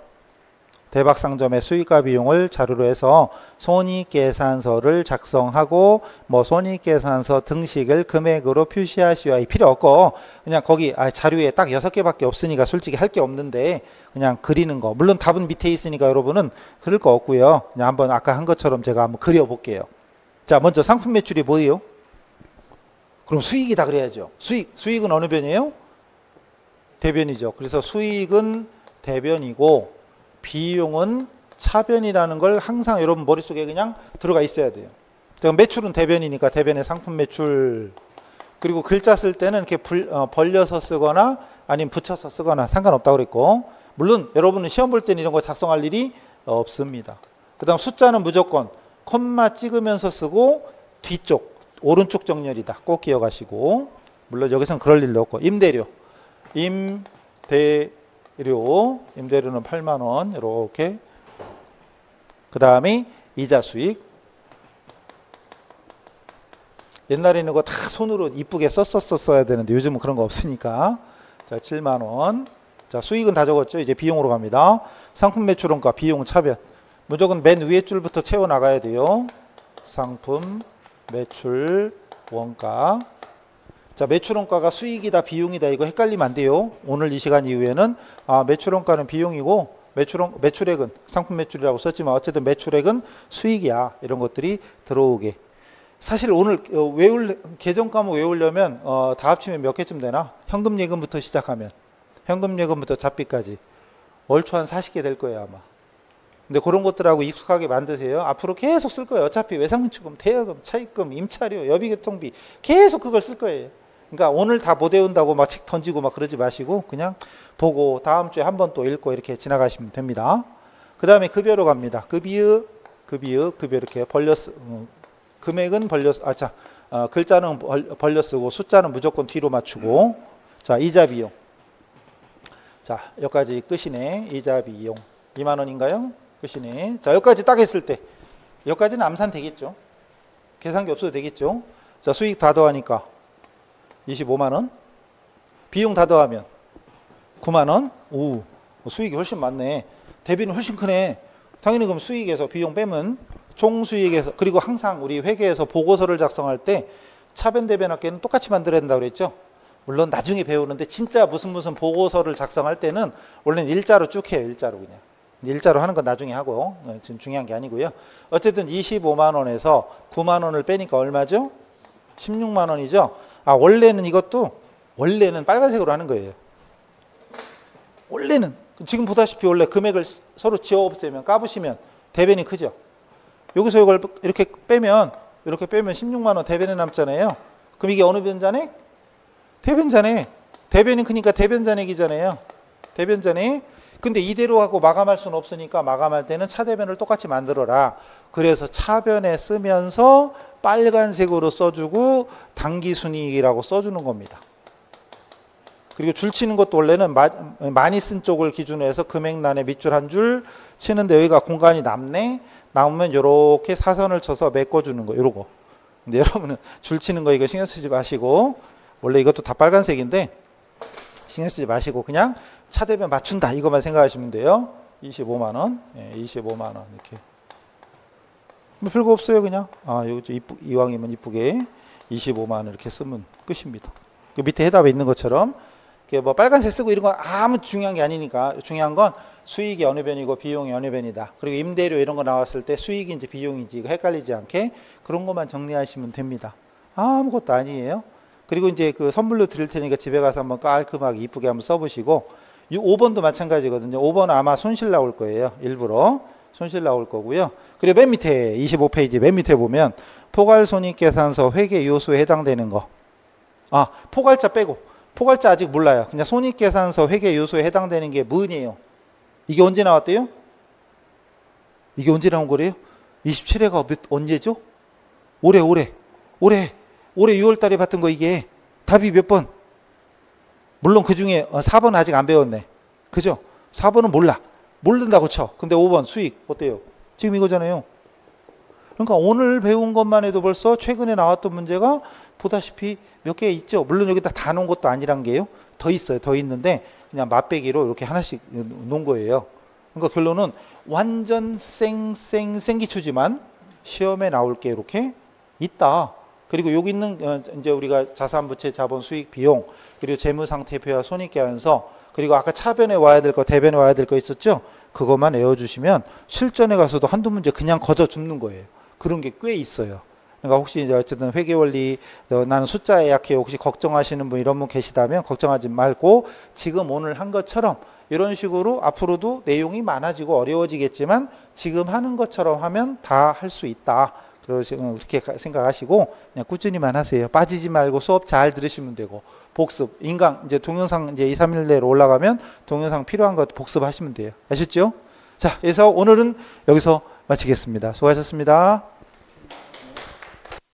대박상점의 수익과 비용을 자료로 해서 손익계산서를 작성하고 뭐 손익계산서 등식을 금액으로 표시하시오. 이 필요 없고 그냥 거기 자료에 딱 6개밖에 없으니까 솔직히 할 게 없는데 그냥 그리는 거. 물론 답은 밑에 있으니까 여러분은 그릴 거 없고요. 그냥 한번 아까 한 것처럼 제가 한번 그려볼게요. 자, 먼저 상품 매출이 뭐예요? 그럼 수익이다 그래야죠. 수익은 어느 변이에요? 대변이죠. 그래서 수익은 대변이고 비용은 차변이라는 걸 항상 여러분 머릿속에 그냥 들어가 있어야 돼요. 매출은 대변이니까 대변의 상품 매출, 그리고 글자 쓸 때는 이렇게 벌려서 쓰거나 아니면 붙여서 쓰거나 상관없다고 그랬고, 물론 여러분은 시험 볼 때는 이런 거 작성할 일이 없습니다. 그 다음 숫자는 무조건 콤마 찍으면서 쓰고 뒤쪽 오른쪽 정렬이다 꼭 기억하시고, 물론 여기서는 그럴 일도 없고. 임대료는 8만원 이렇게. 그 다음에 이자 수익, 옛날에는 이거 다 손으로 이쁘게 썼어야 되는데 요즘은 그런 거 없으니까. 자 7만원. 자 수익은 다 적었죠. 이제 비용으로 갑니다. 상품 매출원가, 비용 차변 무조건 맨 위에 줄부터 채워 나가야 돼요. 상품 매출 원가. 자, 매출원가가 수익이다 비용이다 이거 헷갈리면 안 돼요. 오늘 이 시간 이후에는 매출원가는 비용이고 매출액은 상품 매출이라고 썼지만 어쨌든 매출액은 수익이야. 이런 것들이 들어오게. 사실 오늘 계정 과목 외우려면 다 합치면 몇 개쯤 되나? 현금 예금부터 시작하면 현금 예금부터 잡비까지 얼추 한 40개 될 거예요 아마. 근데 그런 것들하고 익숙하게 만드세요. 앞으로 계속 쓸 거예요. 어차피 외상인출금, 대여금, 차입금, 임차료, 여비교통비 계속 그걸 쓸 거예요. 그러니까 오늘 다 못 외운다고 막 책 던지고 막 그러지 마시고 그냥 보고 다음 주에 한 번 또 읽고 이렇게 지나가시면 됩니다. 그 다음에 급여로 갑니다. 급여 이렇게 금액은 글자는 벌려 쓰고 숫자는 무조건 뒤로 맞추고. 자 이자 비용. 자 여기까지 끝이네. 이자 비용 2만원인가요? 끝이네. 자 여기까지 딱 했을 때 여기까지는 암산 되겠죠. 계산기 없어도 되겠죠. 자 수익 다 더하니까 25만원, 비용 다 더하면 9만원. 오, 수익이 훨씬 많네. 대비는 훨씬 크네. 당연히 그럼 수익에서 비용 빼면 총수익에서, 그리고 항상 우리 회계에서 보고서를 작성할 때 차변 대변 합계는 똑같이 만들어야 된다고 그랬죠. 물론 나중에 배우는데 진짜 무슨 보고서를 작성할 때는 원래는 일자로 쭉 해요. 일자로 그냥. 일자로 하는 건 나중에 하고 지금 중요한 게 아니고요. 어쨌든 25만원에서 9만원을 빼니까 얼마죠? 16만원이죠. 원래는 빨간색으로 하는 거예요. 원래는 지금 보다시피 원래 금액을 서로 지워 없애면 까부시면 대변이 크죠. 여기서 이걸 이렇게 빼면 16만원 대변에 남잖아요. 그럼 이게 어느 변잔액? 대변잔액. 대변이 크니까 대변잔액이잖아요. 대변잔액. 근데 이대로 하고 마감할 수는 없으니까 마감할 때는 차대변을 똑같이 만들어라. 그래서 차변에 쓰면서 빨간색으로 써주고 당기순이익이라고 써주는 겁니다. 그리고 줄 치는 것도 원래는 많이 쓴 쪽을 기준으로 해서 금액란에 밑줄 한 줄 치는데 여기가 공간이 남으면 이렇게 사선을 쳐서 메꿔주는 거. 요러고. 근데 여러분은 줄 치는 거 이거 신경 쓰지 마시고, 원래 이것도 다 빨간색인데 신경 쓰지 마시고 그냥 차대변 맞춘다 이것만 생각하시면 돼요. 25만원. 25만원 이렇게. 뭐 별거 없어요. 그냥 이왕이면 이쁘게 25만원 이렇게 쓰면 끝입니다. 그 밑에 해답에 있는 것처럼 뭐 빨간색 쓰고 이런 건 아무 중요한 게 아니니까 중요한 건 수익이 어느 변이고 비용이 어느 변이다. 그리고 임대료 이런 거 나왔을 때 수익인지 비용인지 이거 헷갈리지 않게 그런 것만 정리하시면 됩니다. 아무것도 아니에요. 그리고 이제 그 선물로 드릴 테니까 집에 가서 한번 깔끔하게 이쁘게 한번 써보시고 5번도 마찬가지거든요. 5번 아마 손실 나올 거예요. 일부러 손실 나올 거고요. 그리고 맨 밑에 25페이지 맨 밑에 보면 포괄손익계산서 회계 요소에 해당되는 거. 포괄자 빼고 포괄자 아직 몰라요. 그냥 손익계산서 회계 요소에 해당되는 게 뭐니에요? 이게 언제 나왔대요? 이게 언제 나온 거래요? 27회가 언제죠? 올해 6월 달에 봤던 거 이게 답이 몇 번? 물론 그 중에 4번 아직 안 배웠네. 그죠? 4번은 모른다고 쳐. 근데 5번 수익 어때요? 지금 이거잖아요. 그러니까 오늘 배운 것만 해도 벌써 최근에 나왔던 문제가 보다시피 몇 개 있죠. 물론 여기다 다 놓은 것도 아니란 게요. 더 있어요. 더 있는데 그냥 맛배기로 이렇게 하나씩 놓은 거예요. 그러니까 결론은 완전 생기추지만 시험에 나올 게 이렇게 있다. 그리고 여기 있는 이제 우리가 자산부채 자본 수익 비용 그리고 재무상태표와 손익계산서 그리고 아까 차변에 와야 될 거 대변에 와야 될 거 있었죠. 그것만 외워주시면 실전에 가서도 한두 문제 그냥 거저 줍는 거예요. 그런 게 꽤 있어요. 그러니까 혹시 이제 어쨌든 회계원리 나는 숫자에 약해요. 혹시 걱정하시는 분 이런 분 계시다면 걱정하지 말고 지금 오늘 한 것처럼 이런 식으로 앞으로도 내용이 많아지고 어려워지겠지만 지금 하는 것처럼 하면 다 할 수 있다. 그렇게 생각하시고 그냥 꾸준히만 하세요. 빠지지 말고 수업 잘 들으시면 되고 복습 인강 이제 동영상 이제 2, 3일 내로 올라가면 동영상 필요한 것 복습하시면 돼요. 아셨죠? 자, 그래서 오늘은 여기서 마치겠습니다. 수고하셨습니다.